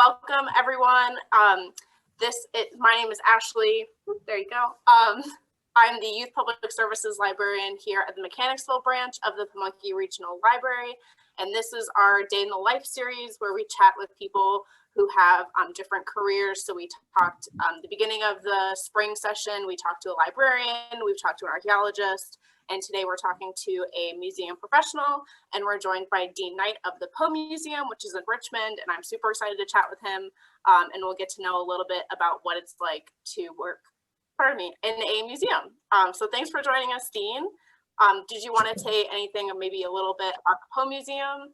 welcome everyone. My name is Ashley. There you go. I'm the Youth Public Services Librarian here at the Mechanicsville branch of the Pamunkey Regional Library. And this is our Day in the Life series where we chat with people who have different careers. So we talked the beginning of the spring session, we talked to a librarian, we've talked to an archaeologist, and today we're talking to a museum professional, and we're joined by Dean Knight of the Poe Museum, which is in Richmond, and I'm super excited to chat with him, and we'll get to know a little bit about what it's like to work, in a museum. So thanks for joining us, Dean. Did you want to say anything, maybe a little bit about the Poe Museum?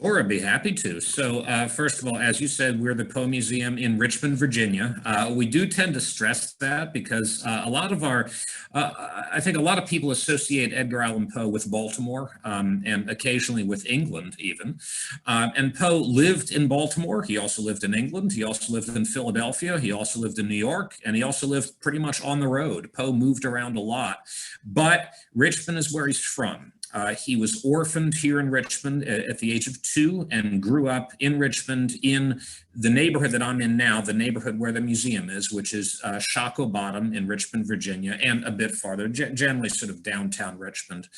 Sure, I'd be happy to. So first of all, as you said, we're the Poe Museum in Richmond, Virginia. We do tend to stress that because a lot of I think a lot of people associate Edgar Allan Poe with Baltimore and occasionally with England even. And Poe lived in Baltimore. He also lived in England. He also lived in Philadelphia. He also lived in New York. And he also lived pretty much on the road. Poe moved around a lot. But Richmond is where he's from. He was orphaned here in Richmond at the age of 2 and grew up in Richmond in the neighborhood that I'm in now, the neighborhood where the museum is, which is Shockoe Bottom in Richmond, Virginia, and a bit farther, generally sort of downtown Richmond.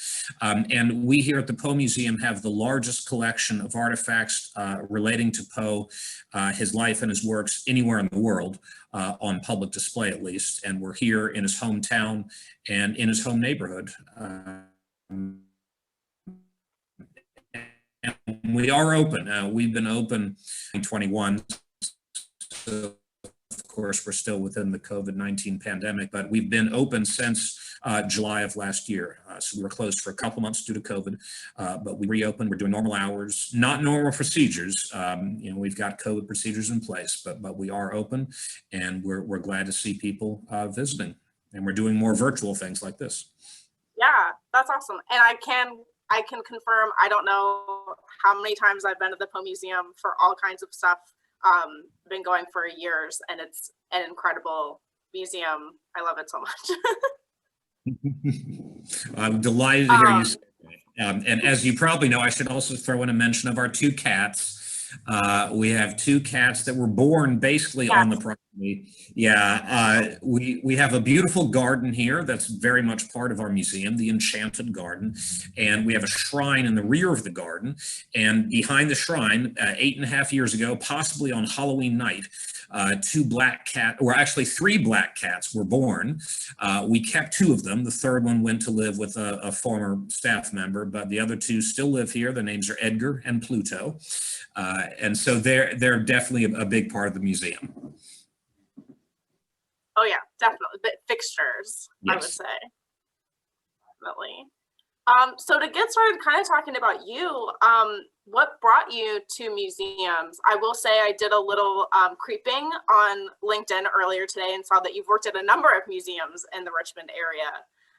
And we here at the Poe Museum have the largest collection of artifacts relating to Poe, his life and his works anywhere in the world, on public display at least. And we're here in his hometown and in his home neighborhood. We are open. We've been open in 2021. So of course, we're still within the COVID-19 pandemic, but we've been open since July of last year. So we were closed for a couple months due to COVID, but we reopened. We're doing normal hours, not normal procedures. We've got COVID procedures in place, but we are open, and we're glad to see people visiting. And we're doing more virtual things like this. Yeah, that's awesome. And I can confirm, I don't know how many times I've been to the Poe Museum for all kinds of stuff. Been going for years, and it's an incredible museum. I love it so much. I'm delighted to hear you say that. And as you probably know, I should also throw in a mention of our 2 cats. We have 2 cats that were born basically on the property. Yeah, we have a beautiful garden here that's very much part of our museum, the Enchanted Garden. And we have a shrine in the rear of the garden. And behind the shrine, 8.5 years ago, possibly on Halloween night, 3 black cats were born. We kept 2 of them. The third one went to live with a former staff member, but the other 2 still live here. Their names are Edgar and Pluto. And so they're definitely a big part of the museum. Oh yeah, definitely. But fixtures, yes. I would say. Definitely. So to get started kind of talking about you, what brought you to museums? I will say I did a little creeping on LinkedIn earlier today and saw that you've worked at a number of museums in the Richmond area.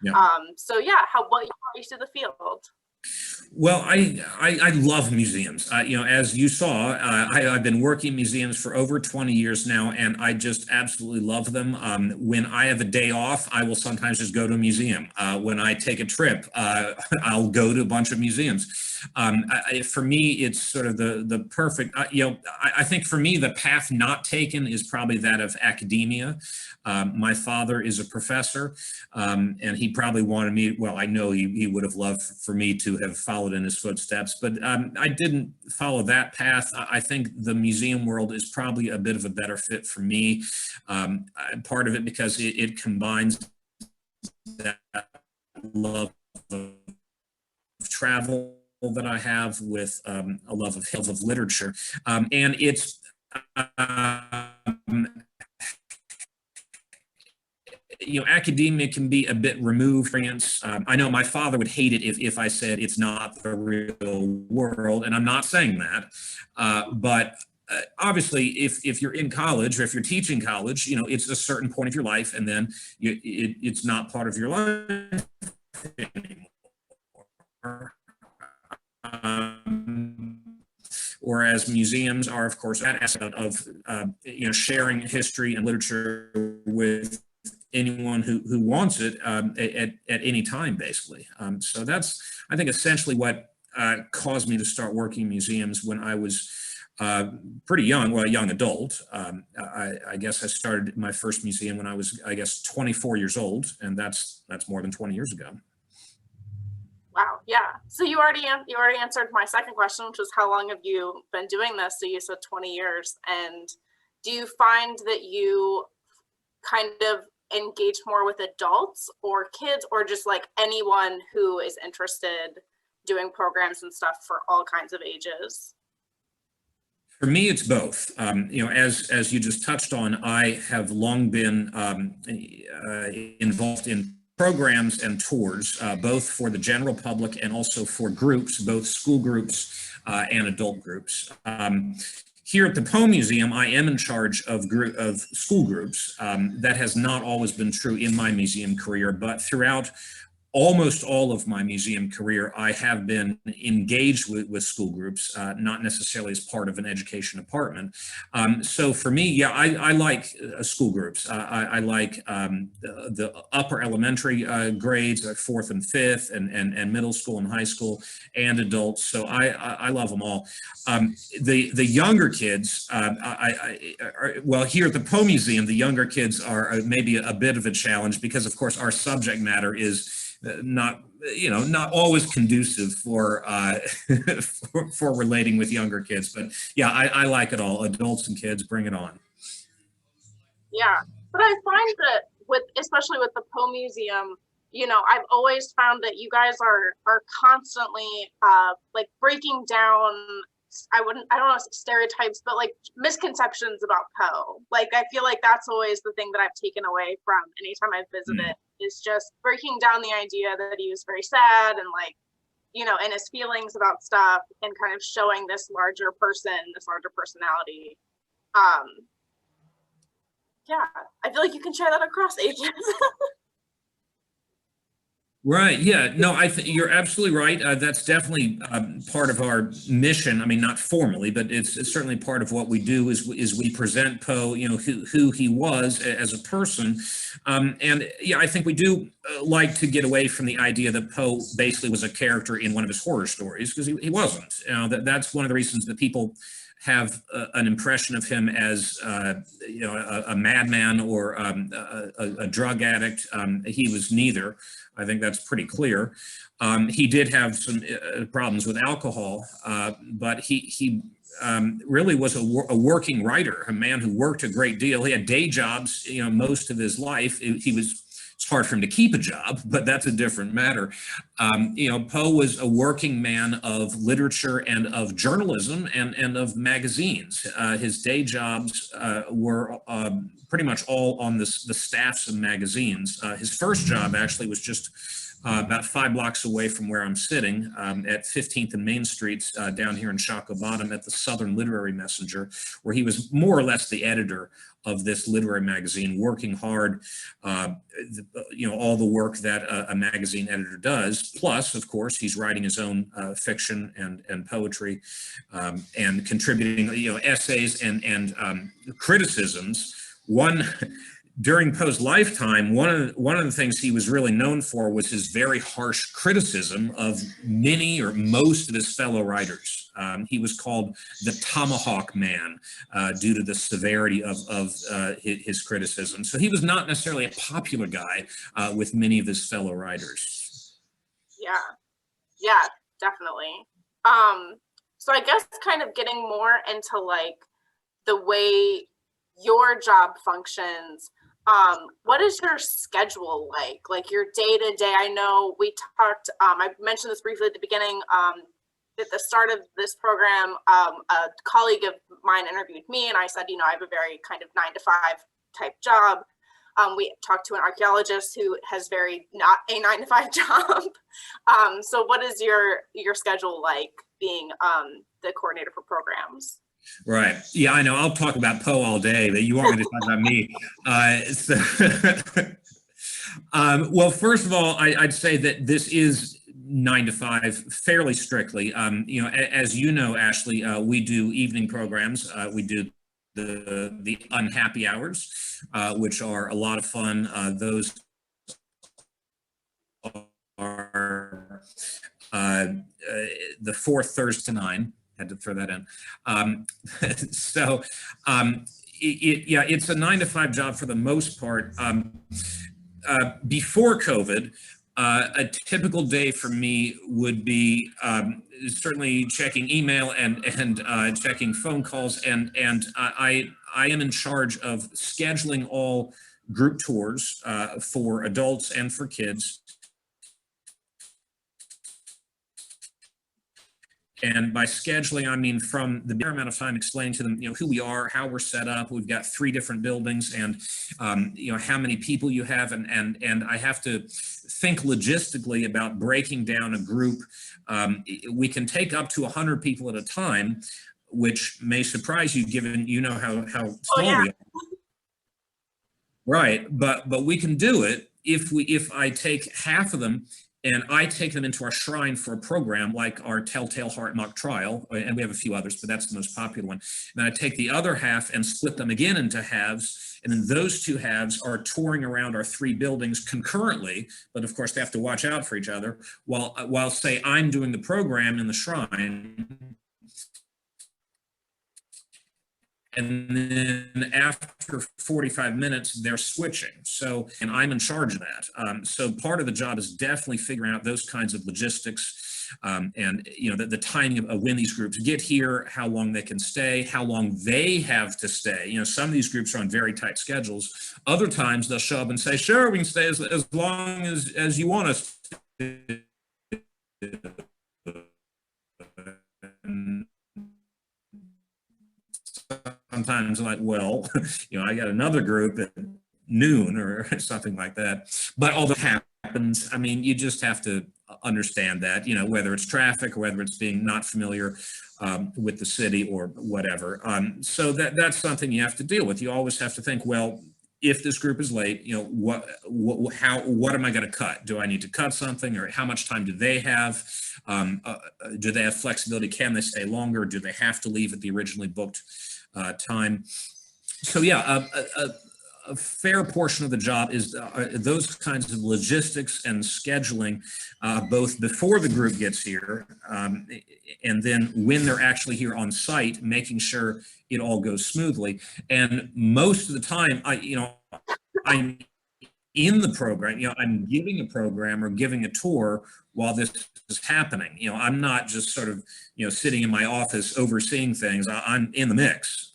Yeah. So yeah, what brought you to the field? Well, I love museums. As you saw, I've been working in museums for over 20 years now, and I just absolutely love them. When I have a day off, I will sometimes just go to a museum. When I take a trip, I'll go to a bunch of museums. For me, it's sort of the perfect, I think for me, the path not taken is probably that of academia. My father is a professor, and he probably wanted me, well, I know he would have loved for me to have followed in his footsteps, but I didn't follow that path. I think the museum world is probably a bit of a better fit for me. Part of it because it combines that love of travel that I have with a love of literature, and it's academia can be a bit removed. I know my father would hate it if I said it's not the real world, and I'm not saying that, but obviously if you're in college or if you're teaching college, it's a certain point of your life, and then it's not part of your life anymore. Whereas museums are, of course, that aspect of sharing history and literature with anyone who wants it at any time, basically. So that's, I think, essentially what caused me to start working in museums when I was pretty young, well, a young adult. I guess I started my first museum when I was, I guess, 24 years old, and that's more than 20 years ago. Wow, yeah. So you already answered my second question, which was how long have you been doing this? So you said 20 years. And do you find that you kind of engage more with adults or kids, or just like anyone who is interested doing programs and stuff for all kinds of ages? For me, it's both. As you just touched on, I have long been involved in programs and tours, both for the general public and also for groups, both school groups and adult groups. Here at the Poe Museum, I am in charge of school groups. That has not always been true in my museum career, but throughout almost all of my museum career, I have been engaged with school groups, not necessarily as part of an education department. So for me, yeah, I like school groups. I like the upper elementary grades, like fourth and fifth, and middle school and high school, and adults. So I love them all. The younger kids, well, here at the Poe Museum, the younger kids are maybe a bit of a challenge because, of course, our subject matter is not always conducive for for relating with younger kids. But yeah, I like it all. Adults and kids, bring it on. Yeah, but I find that especially with the Poe Museum, I've always found that you guys are constantly like breaking down, I don't know, stereotypes, but like misconceptions about Poe. Like, I feel like that's always the thing that I've taken away from anytime I've visited, is just breaking down the idea that he was very sad and like, and his feelings about stuff, and kind of showing this larger personality. Yeah, I feel like you can share that across ages. Right. Yeah. No, I think you're absolutely right. That's definitely part of our mission. I mean, not formally, but it's certainly part of what we do. Is we present Poe, who he was as a person, and yeah, I think we do like to get away from the idea that Poe basically was a character in one of his horror stories, because he wasn't. That's one of the reasons that people have an impression of him as a madman or a drug addict. He was neither. I think that's pretty clear. He did have some problems with alcohol, but he really was a working writer, a man who worked a great deal. He had day jobs, most of his life. It's hard for him to keep a job, but that's a different matter. Poe was a working man of literature and of journalism and of magazines. His day jobs were pretty much all on the staffs of magazines. His first job actually was just about 5 blocks away from where I'm sitting, at 15th and Main Streets, down here in Shockoe Bottom at the Southern Literary Messenger, where he was more or less the editor of this literary magazine, working hard, all the work that a magazine editor does. Plus, of course, he's writing his own fiction and poetry, and contributing, essays and criticisms. During Poe's lifetime, one of the things he was really known for was his very harsh criticism of many or most of his fellow writers. He was called the Tomahawk Man due to the severity of his criticism. So he was not necessarily a popular guy with many of his fellow writers. Yeah, definitely. So I guess kind of getting more into like the way your job functions. What is your schedule like? Like your day to day? I know we talked, I mentioned this briefly at the beginning, at the start of this program, a colleague of mine interviewed me, and I said, I have a very kind of 9 to 5 type job. We talked to an archaeologist who has very not a 9 to 5 job. So what is your schedule like, being the coordinator for programs? Right. Yeah, I know. I'll talk about Poe all day, but you want me to talk about me. Well, first of all, I'd say that this is 9 to 5 fairly strictly. As you know, Ashley, we do evening programs. We do the unhappy hours, which are a lot of fun. Those are the fourth Thursday to 9. Had to throw that in. So yeah, it's a 9 to 5 job for the most part. Before COVID, a typical day for me would be certainly checking email and checking phone calls, and I am in charge of scheduling all group tours for adults and for kids. And by scheduling, I mean from the amount of time explaining to them, who we are, how we're set up. We've got 3 different buildings, and how many people you have, and I have to think logistically about breaking down a group. We can take up to 100 people at a time, which may surprise you, given how small we are. Right, but we can do it if I take half of them and I take them into our shrine for a program like our Telltale Heart mock trial, and we have a few others, but that's the most popular one. And then I take the other half and split them again into halves, and then those 2 halves are touring around our 3 buildings concurrently, but of course they have to watch out for each other, while say I'm doing the program in the shrine. And then after 45 minutes, they're switching. So, and I'm in charge of that. So part of the job is definitely figuring out those kinds of logistics, and the timing of when these groups get here, how long they can stay, how long they have to stay. Some of these groups are on very tight schedules. Other times they'll show up and say, sure, we can stay as long as you want us to. Sometimes I'm like, well, I got another group at noon or something like that. But all that happens, I mean, you just have to understand that, whether it's traffic or whether it's being not familiar with the city or whatever. So that's something you have to deal with. You always have to think, well, if this group is late, what am I going to cut? Do I need to cut something, or how much time do they have? Do they have flexibility? Can they stay longer? Do they have to leave at the originally booked time? So yeah, a fair portion of the job is those kinds of logistics and scheduling, both before the group gets here, and then when they're actually here on site, making sure it all goes smoothly. And most of the time, I'm in the program, I'm giving a program or giving a tour while this is happening. I'm not just sort of, sitting in my office overseeing things. I'm in the mix,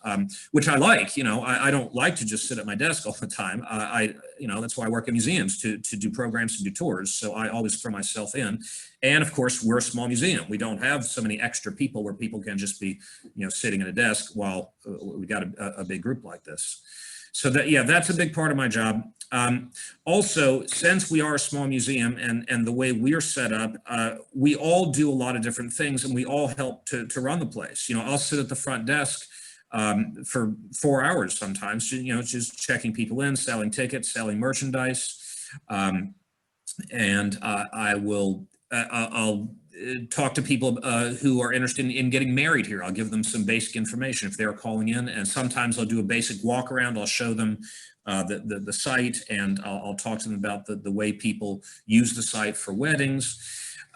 which I like. I don't like to just sit at my desk all the time. That's why I work in museums, to do programs, to do tours. So I always throw myself in. And of course, we're a small museum. We don't have so many extra people where people can just be, sitting at a desk while we got a big group like this. So that's a big part of my job. Also, since we are a small museum and the way we're set up, we all do a lot of different things, and we all help to run the place. I'll sit at the front desk for 4 hours sometimes, just checking people in, selling tickets, selling merchandise. And I'll talk to people who are interested in getting married here. I'll give them some basic information if they're calling in, and sometimes I'll do a basic walk around. I'll show them the site, and I'll talk to them about the way people use the site for weddings.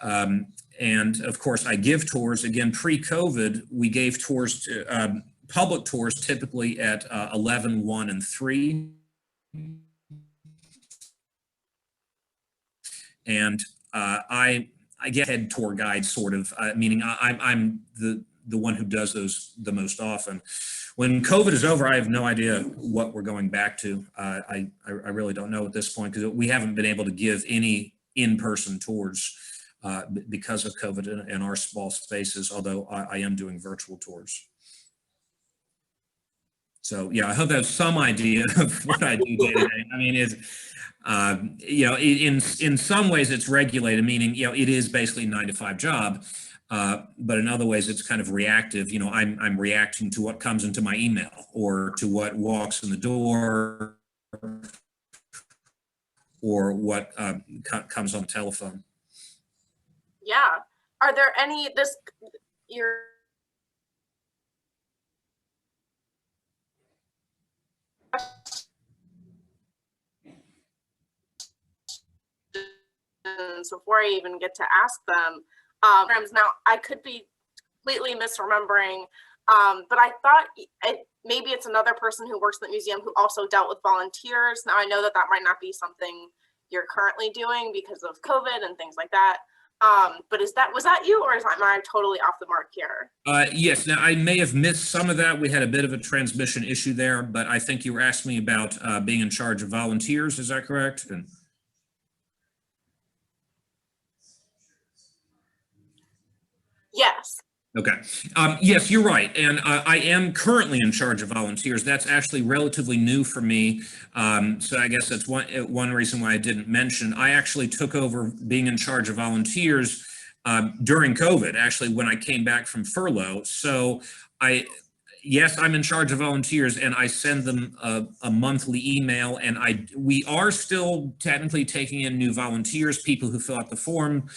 And of course, I give tours. Again, pre-COVID, we gave tours to public tours typically at 11, 1, and 3. And I get head tour guide, sort of, meaning I'm the one who does those the most often. When COVID is over, I have no idea what we're going back to. I really don't know at this point, because we haven't been able to give any in-person tours because of COVID in our small spaces, although I am doing virtual tours. So yeah, I hope that's some idea of what I do day to day. I mean, in some ways it's regulated, meaning, it is basically a 9 to 5 job. But in other ways, it's kind of reactive. I'm reacting to what comes into my email or to what walks in the door or what comes on the telephone. Yeah. Are there any, you're before I even get to ask them, now I could be completely misremembering. But I thought maybe it's another person who works in the museum who also dealt with volunteers. Now I know that might not be something you're currently doing because of COVID and things like that. But was that you, or am I totally off the mark here? Yes. Now, I may have missed some of that. We had a bit of a transmission issue there, but I think you were asking me about being in charge of volunteers. Is that correct? Yes. Okay. Yes, you're right. And I am currently in charge of volunteers. That's actually relatively new for me. So I guess that's one reason why I didn't mention. I actually took over being in charge of volunteers during COVID, actually, when I came back from furlough. So yes, I'm in charge of volunteers, and I send them a monthly email, and we are still technically taking in new volunteers, people who fill out the form,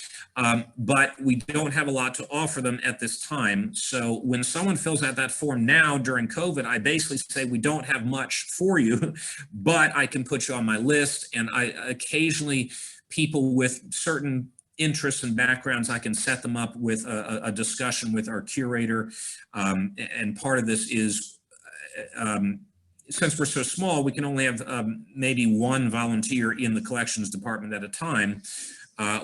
but we don't have a lot to offer them at this time. So when someone fills out that form now during COVID, I basically say, we don't have much for you, but I can put you on my list. And I occasionally, people with certain interests and backgrounds, I can set them up with a discussion with our curator. And part of this is, since we're so small, we can only have maybe one volunteer in the collections department at a time.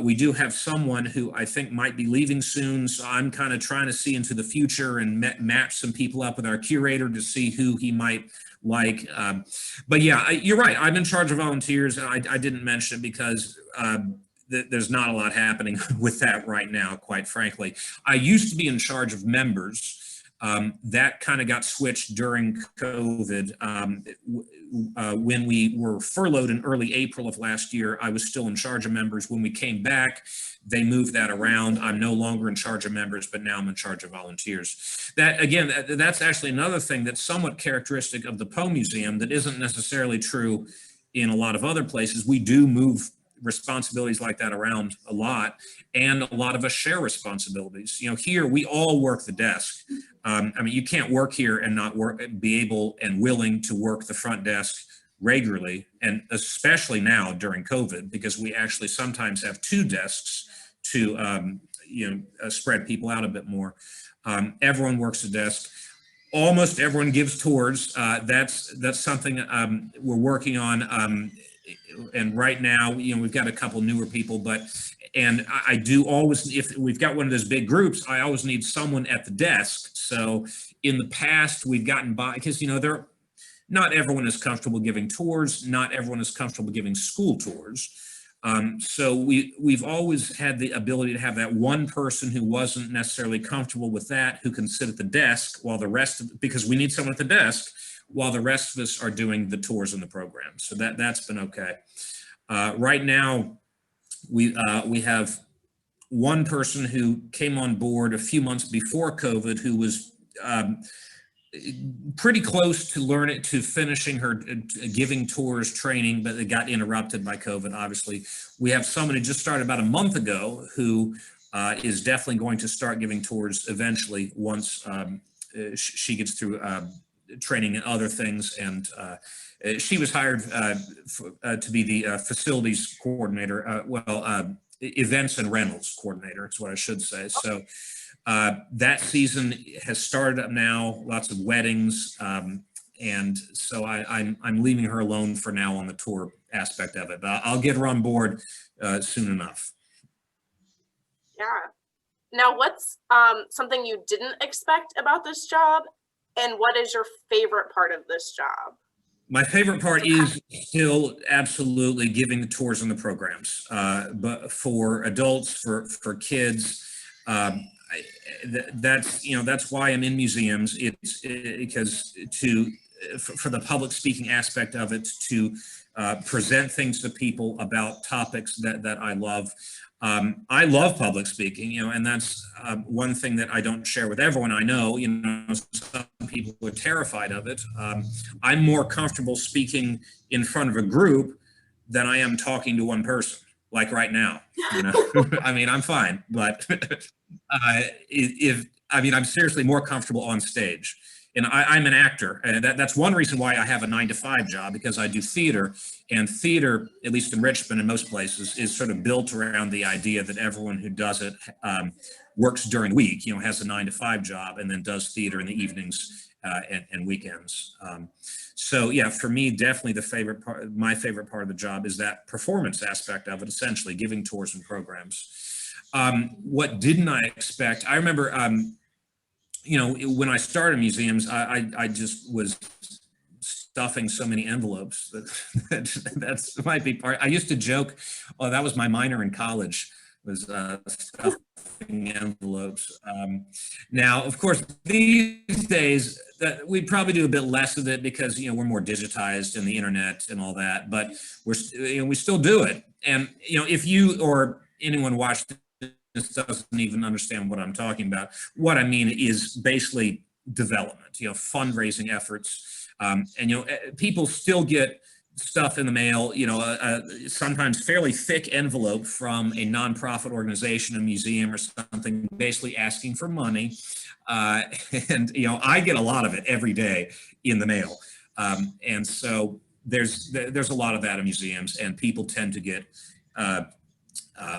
We do have someone who I think might be leaving soon, so I'm kind of trying to see into the future and match some people up with our curator to see who he might like. But yeah, you're right. I'm in charge of volunteers. I didn't mention it because there's not a lot happening with that right now, quite frankly. I used to be in charge of members. That kind of got switched during COVID. When we were furloughed in early April of last year, I was still in charge of members. When we came back, they moved that around. I'm no longer in charge of members, but now I'm in charge of volunteers. That, again, that's actually another thing that's somewhat characteristic of the Poe Museum that isn't necessarily true in a lot of other places. We do move responsibilities like that around a lot, and a lot of us share responsibilities. Here we all work the desk. I mean, you can't work here and not be able and willing to work the front desk regularly, and especially now during COVID, because we actually sometimes have two desks to spread people out a bit more. Everyone works the desk. Almost everyone gives tours. That's something we're working on. And right now, we've got a couple newer people, and I do always, if we've got one of those big groups, I always need someone at the desk. So in the past, we've gotten by, because, not everyone is comfortable giving tours. Not everyone is comfortable giving school tours. So we've always had the ability to have that one person who wasn't necessarily comfortable with that, who can sit at the desk while the rest of, because we need someone at the desk while the rest of us are doing the tours and the program. So that's been okay. Right now, we have one person who came on board a few months before COVID, who was pretty close to finishing her giving tours training, but it got interrupted by COVID, obviously. We have someone who just started about a month ago who is definitely going to start giving tours eventually once she gets through training and other things. And she was hired to be the facilities coordinator, events and rentals coordinator is what I should say. So that season has started up now, lots of weddings. And so I'm leaving her alone for now on the tour aspect of it, but I'll get her on board soon enough. Yeah. Now, what's something you didn't expect about this job, and what is your favorite part of this job? My favorite part is still absolutely giving the tours and the programs, but for adults, for kids, that's why I'm in museums. It's because for the public speaking aspect of it, to present things to people about topics that I love. I love public speaking, and that's one thing that I don't share with everyone I know. Some people are terrified of it. I'm more comfortable speaking in front of a group than I am talking to one person, like right now. I mean, I'm fine, but I'm seriously more comfortable on stage. and I'm an actor. That's one reason why I have a 9 to 5 job, because I do theater, and theater, at least in Richmond and most places, is sort of built around the idea that everyone who does it works during the week, has a 9 to 5 job, and then does theater in the evenings and weekends. So yeah, for me, definitely my favorite part of the job is that performance aspect of it, essentially giving tours and programs. What didn't I expect? I remember, when I started museums, I just was stuffing so many envelopes that might be part. I used to joke, oh, that was my minor in college, was stuffing envelopes. Now, of course, these days we probably do a bit less of it because we're more digitized and the internet and all that. But we still do it. And if you or anyone watched this doesn't even understand what I'm talking about, what I mean is basically development, fundraising efforts. And people still get stuff in the mail, sometimes fairly thick envelope from a nonprofit organization, a museum or something, basically asking for money. And I get a lot of it every day in the mail. And so there's a lot of that in museums, and people tend to get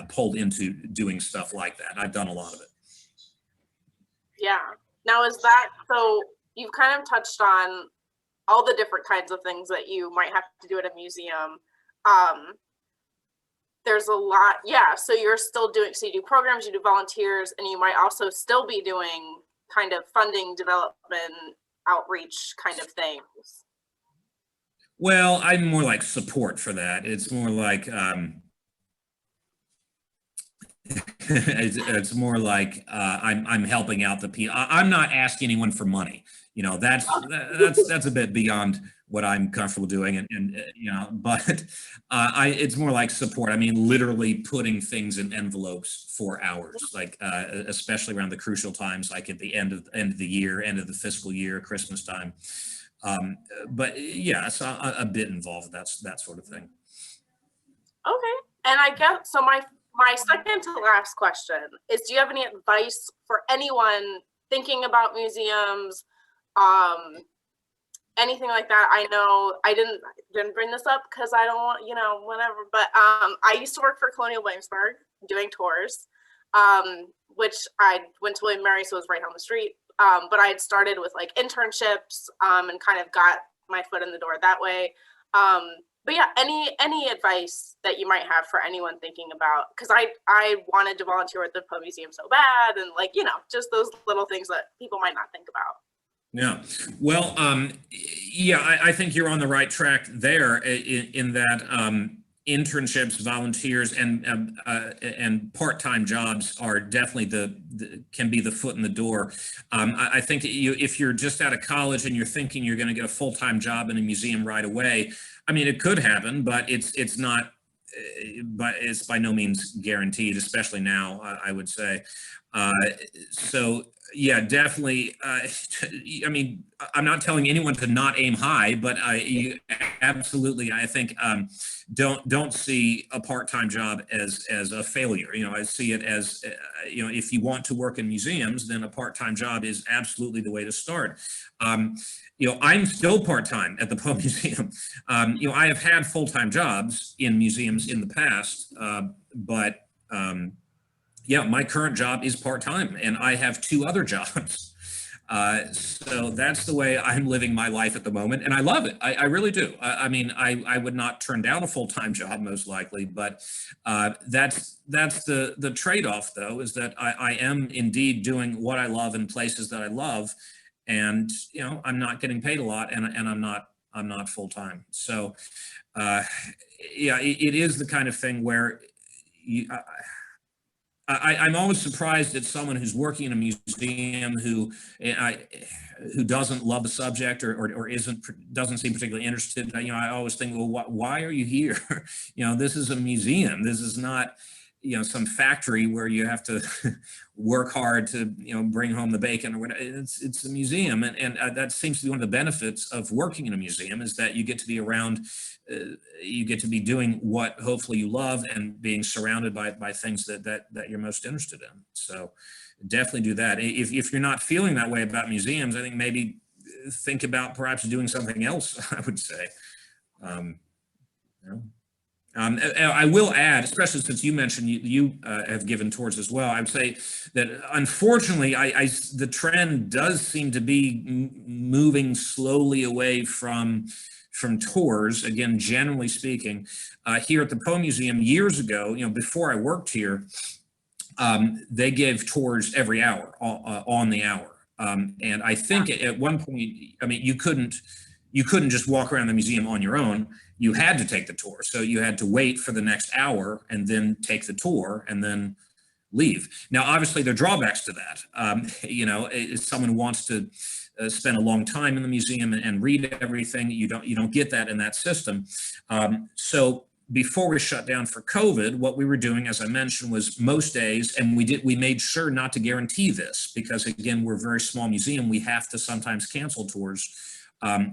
pulled into doing stuff like that. I've done a lot of it. Yeah. Now, is that, so you've kind of touched on all the different kinds of things that you might have to do at a museum. There's a lot, yeah. So you're still doing, so you do programs, you do volunteers, and you might also still be doing kind of funding, development, outreach kind of things. Well, I'm more like support for that. It's more like, it's more like I'm helping out the people. I'm not asking anyone for money. That's a bit beyond what I'm comfortable doing, and but it's more like support. I mean, literally putting things in envelopes for hours, like especially around the crucial times, like at the end of the year, end of the fiscal year, Christmas time. But yeah, it's a bit involved. That's that sort of thing. Okay, and I guess so. My second to last question is: do you have any advice for anyone thinking about museums? Anything like that? I know I didn't bring this up because I don't want, whatever, but I used to work for Colonial Williamsburg doing tours, which I went to William Mary, so it was right down the street. But I had started with like internships and kind of got my foot in the door that way. But yeah, any advice that you might have for anyone thinking about, because I wanted to volunteer at the Poe Museum so bad, and just those little things that people might not think about. Yeah, well, yeah, I think you're on the right track there in that internships, volunteers, and part-time jobs are definitely can be the foot in the door. I think that if you're just out of college and you're thinking you're going to get a full-time job in a museum right away, I mean, it could happen, but it's not. But it's by no means guaranteed, especially now, I would say. So yeah, definitely. I mean, I'm not telling anyone to not aim high, but absolutely, I think don't see a part-time job as a failure. I see it as if you want to work in museums, then a part-time job is absolutely the way to start. I'm still part-time at the Poe Museum. I have had full-time jobs in museums in the past, but yeah, my current job is part-time, and I have 2 other jobs. So that's the way I'm living my life at the moment, and I love it. I really do. I mean, I would not turn down a full-time job most likely, but that's the trade-off, though, is that I am indeed doing what I love in places that I love, and I'm not getting paid a lot, and I'm not full-time. So yeah, it is the kind of thing where I'm always surprised at someone who's working in a museum who doesn't love the subject or doesn't seem particularly interested. I always think, well, why are you here? This is a museum. This is not some factory where you have to work hard to bring home the bacon or whatever. It's a museum, and that seems to be one of the benefits of working in a museum, is that you get to be around. You get to be doing what hopefully you love and being surrounded by things that you're most interested in. So definitely do that. If you're not feeling that way about museums, I think maybe think about perhaps doing something else, I would say. You know. I will add, especially since you mentioned you have given tours as well, I would say that unfortunately, the trend does seem to be moving slowly away from tours. Again, generally speaking, here at the Poe Museum years ago, before I worked here, they gave tours every hour, on the hour. And I think at one point, I mean, you couldn't just walk around the museum on your own. You had to take the tour. So you had to wait for the next hour and then take the tour and then leave. Now, obviously, there are drawbacks to that. If someone wants to spend a long time in the museum and read everything, you don't get that in that system. So before we shut down for COVID, what we were doing, as I mentioned, was most days, and we made sure not to guarantee this because, again, we're a very small museum. We have to sometimes cancel tours.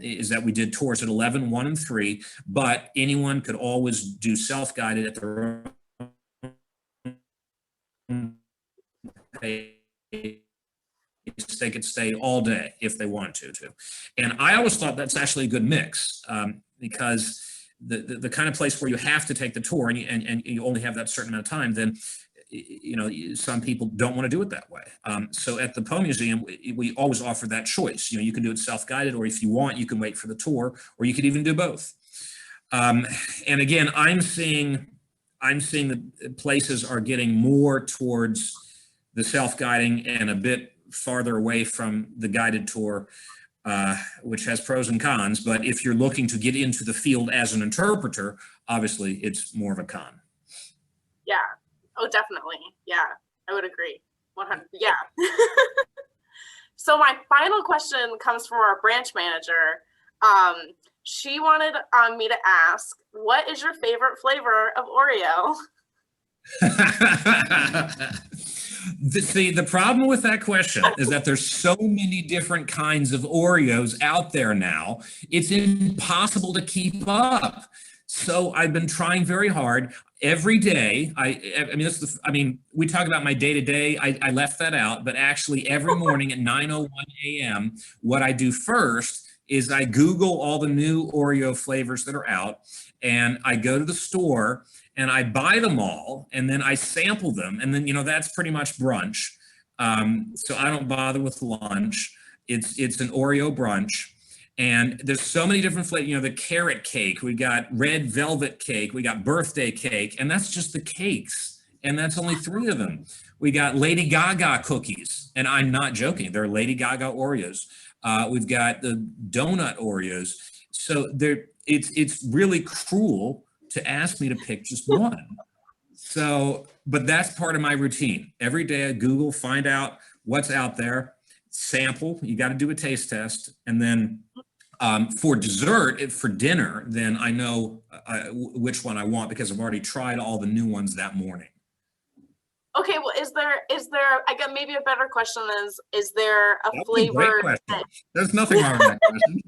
Is that we did tours at 11, 1, and 3, but anyone could always do self-guided at their own pace. They could stay all day if they wanted to. And I always thought that's actually a good mix because the kind of place where you have to take the tour and you only have that certain amount of time, then some people don't want to do it that way. So at the Poe Museum, we always offer that choice. You can do it self-guided, or if you want, you can wait for the tour, or you could even do both. And again, I'm seeing that places are getting more towards the self-guiding and a bit farther away from the guided tour, which has pros and cons. But if you're looking to get into the field as an interpreter, obviously it's more of a con. Yeah. Oh, definitely. Yeah, I would agree. 100. Yeah. So my final question comes from our branch manager. She wanted me to ask, what is your favorite flavor of Oreo? The problem with that question is that there's so many different kinds of Oreos out there now, it's impossible to keep up. So I've been trying very hard every day. We talk about my day-to-day. I left that out, but actually every morning at 9:01 a.m., what I do first is I Google all the new Oreo flavors that are out, and I go to the store and I buy them all, and then I sample them, and then that's pretty much brunch. So I don't bother with lunch. It's an Oreo brunch. And there's so many different flavors, the carrot cake, we got red velvet cake, we got birthday cake, and that's just the cakes. And that's only 3 of them. We got Lady Gaga cookies, and I'm not joking, they're Lady Gaga Oreos. We've got the donut Oreos. So it's really cruel to ask me to pick just one. So, but that's part of my routine. Every day I Google, find out what's out there, sample, you got to do a taste test, and then for dessert, for dinner, then I know which one I want because I've already tried all the new ones that morning. Okay, well, is there? I got maybe a better question is there a That's flavor? A great question. There's nothing wrong with that question.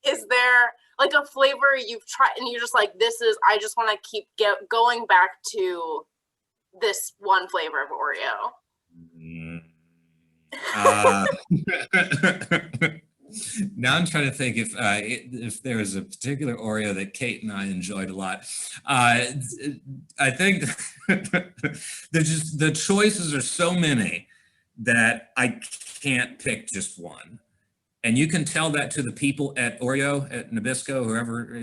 Is there like a flavor you've tried and you're just like, I just want to keep going back to this one flavor of Oreo? Now I'm trying to think if there was a particular Oreo that Kate and I enjoyed a lot. I think the choices are so many that I can't pick just one. And you can tell that to the people at Oreo, at Nabisco, whoever,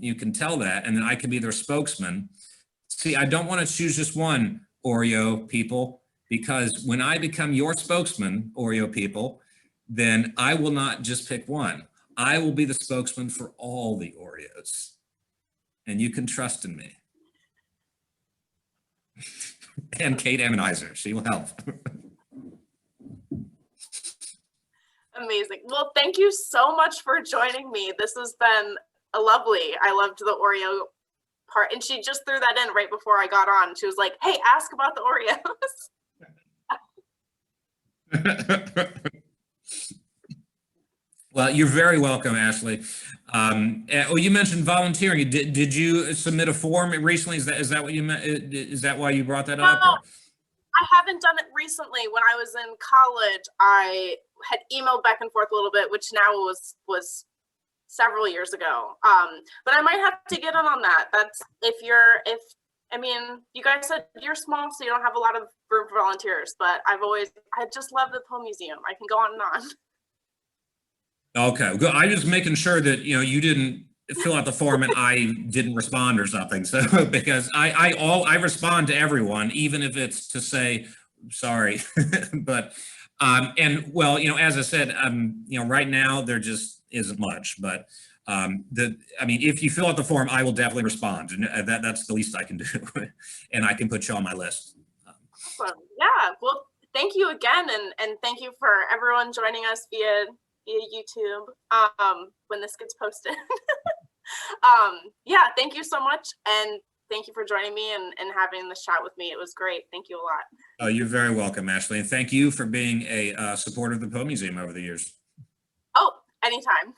you can tell that, and then I can be their spokesman. See, I don't want to choose just one, Oreo people, because when I become your spokesman, Oreo people, then I will not just pick one. I will be the spokesman for all the Oreos. And you can trust in me. And Kate Emmenizer, she will help. Amazing. Well, thank you so much for joining me. This has been lovely. I loved the Oreo part. And she just threw that in right before I got on. She was like, hey, ask about the Oreos. Well, you're very welcome, Ashley. You mentioned volunteering. Did you submit a form recently? Is that what you meant? Is that why you brought that up? Or? I haven't done it recently. When I was in college, I had emailed back and forth a little bit, which now was several years ago. But I might have to get in on that. That's I mean, you guys said you're small, so you don't have a lot of room for volunteers, but I just love the Poe Museum. I can go on and on. Okay, good. I was making sure that, you didn't fill out the form and I didn't respond or something. So, because I respond to everyone, even if it's to say, sorry. But, and well, as I said, right now there just isn't much, but, I mean, if you fill out the form, I will definitely respond, and that's the least I can do. And I can put you on my list. Awesome. Yeah. Well, thank you again, and thank you for everyone joining us via YouTube when this gets posted. Yeah, thank you so much, and thank you for joining me and having this chat with me. It was great. Thank you a lot. Oh, you're very welcome, Ashley, and thank you for being a supporter of the Poe Museum over the years. Oh, anytime.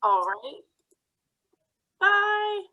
All right. Bye.